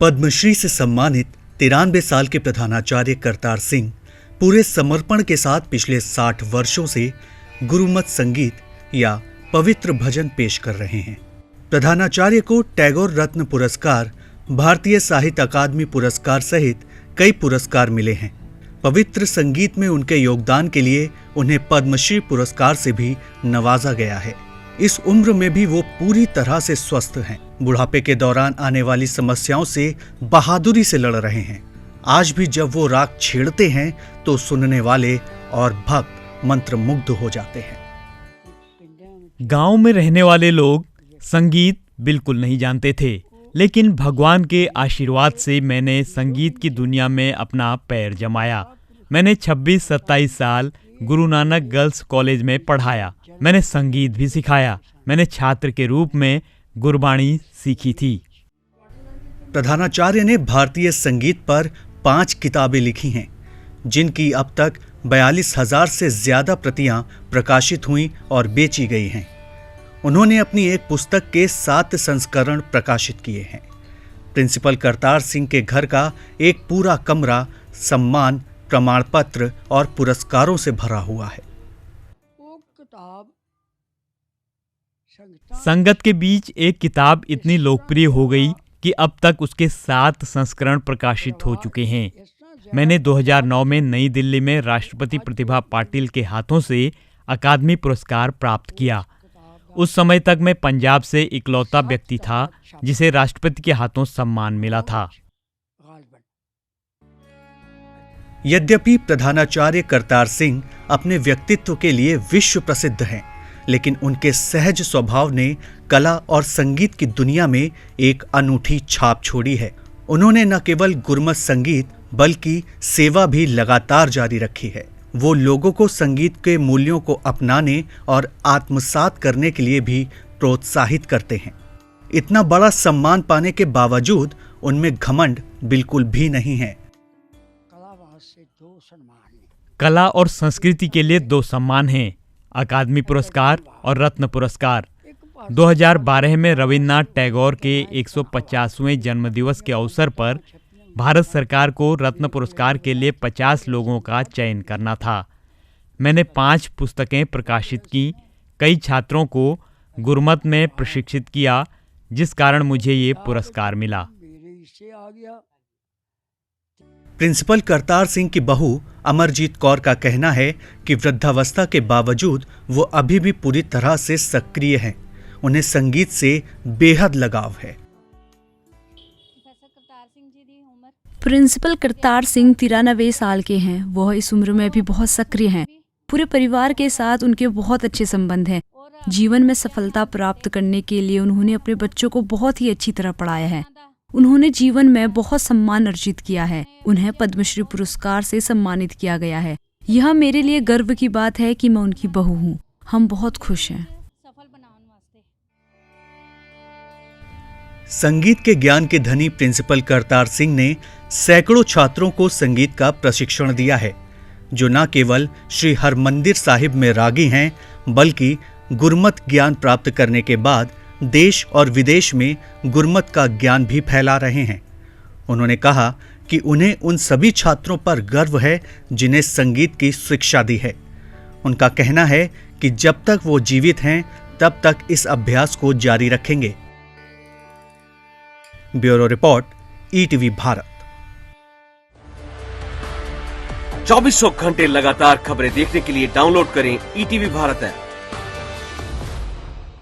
पद्मश्री से सम्मानित 93 साल के प्रधानाचार्य करतार सिंह पूरे समर्पण के साथ पिछले 60 वर्षों से गुरुमत संगीत या पवित्र भजन पेश कर रहे हैं। प्रधानाचार्य को टैगोर रत्न पुरस्कार, भारतीय साहित्य अकादमी पुरस्कार सहित कई पुरस्कार मिले हैं। पवित्र संगीत में उनके योगदान के लिए उन्हें पद्मश्री पुरस्कार से भी नवाजा गया है। इस उम्र में भी वो पूरी तरह से स्वस्थ हैं। बुढ़ापे के दौरान आने वाली समस्याओं से बहादुरी से लड़ रहे हैं। आज भी जब वो राग छेड़ते हैं तो सुनने वाले और भक्त मंत्रमुग्ध हो जाते हैं। गांव में रहने वाले लोग संगीत बिल्कुल नहीं जानते थे, लेकिन भगवान के आशीर्वाद से मैंने संगीत की दुनिया में अपना पैर जमाया। मैंने 26-27 साल गुरु नानक गर्ल्स कॉलेज में पढ़ाया। मैंने संगीत भी सिखाया। मैंने छात्र के रूप में गुरबाणी सीखी थी। प्रधानाचार्य ने भारतीय संगीत पर 5 किताबें लिखी हैं, जिनकी अब तक 42,000 से ज्यादा प्रतियां प्रकाशित हुई और बेची गई हैं। उन्होंने अपनी एक पुस्तक के 7 संस्करण प्रकाशित किए हैं। प्रिंसिपल करतार सिंह के घर का एक पूरा कमरा सम्मान, प्रमाण पत्र और पुरस्कारों से भरा हुआ है। संगत के बीच एक किताब इतनी लोकप्रिय हो गई कि अब तक उसके 7 संस्करण प्रकाशित हो चुके हैं। मैंने 2009 में नई दिल्ली में राष्ट्रपति प्रतिभा पाटिल के हाथों से अकादमी पुरस्कार प्राप्त किया। उस समय तक मैं पंजाब से इकलौता व्यक्ति था जिसे राष्ट्रपति के हाथों सम्मान मिला था। यद्यपि प्रधानाचार्य करतार सिंह अपने व्यक्तित्व के लिए विश्व प्रसिद्ध हैं, लेकिन उनके सहज स्वभाव ने कला और संगीत की दुनिया में एक अनूठी छाप छोड़ी है। उन्होंने न केवल गुरमत संगीत बल्कि सेवा भी लगातार जारी रखी है। वो लोगों को संगीत के मूल्यों को अपनाने और आत्मसात करने के लिए भी प्रोत्साहित करते हैं। इतना बड़ा सम्मान पाने के बावजूद उनमें घमंड बिल्कुल भी नहीं है। कला और संस्कृति के लिए 2 सम्मान हैं, अकादमी पुरस्कार और रत्न पुरस्कार। 2012 में रविन्द्रनाथ टैगोर के 150वें जन्मदिवस के अवसर पर भारत सरकार को रत्न पुरस्कार के लिए 50 लोगों का चयन करना था। मैंने 5 पुस्तकें प्रकाशित की, कई छात्रों को गुरमत में प्रशिक्षित किया, जिस कारण मुझे ये पुरस्कार मिला। प्रिंसिपल करतार सिंह की बहू अमरजीत कौर का कहना है कि वृद्धावस्था के बावजूद वो अभी भी पूरी तरह से सक्रिय हैं। उन्हें संगीत से बेहद लगाव है। प्रिंसिपल करतार सिंह 93 साल के हैं। वह इस उम्र में भी बहुत सक्रिय हैं। पूरे परिवार के साथ उनके बहुत अच्छे संबंध हैं। जीवन में सफलता प्राप्त करने के लिए उन्होंने अपने बच्चों को बहुत ही अच्छी तरह पढ़ाया है। उन्होंने जीवन में बहुत सम्मान अर्जित किया है। उन्हें पद्मश्री पुरस्कार से सम्मानित किया गया है। यह मेरे लिए गर्व की बात है कि मैं उनकी बहू हूँ। हम बहुत खुश हैं। संगीत के ज्ञान के धनी प्रिंसिपल करतार सिंह ने सैकड़ों छात्रों को संगीत का प्रशिक्षण दिया है, जो न केवल श्री हरमंदिर साहिब में रागी हैं, बल्कि गुरमत ज्ञान प्राप्त करने के बाद देश और विदेश में गुरमत का ज्ञान भी फैला रहे हैं। उन्होंने कहा कि उन्हें उन सभी छात्रों पर गर्व है जिन्हें संगीत की शिक्षा दी है। उनका कहना है कि जब तक वो जीवित हैं तब तक इस अभ्यास को जारी रखेंगे। Bureau report, ETV Bharat. 24 घंटे लगातार खबरें देखने के लिए डाउनलोड करें ईटीवी भारत ऐप।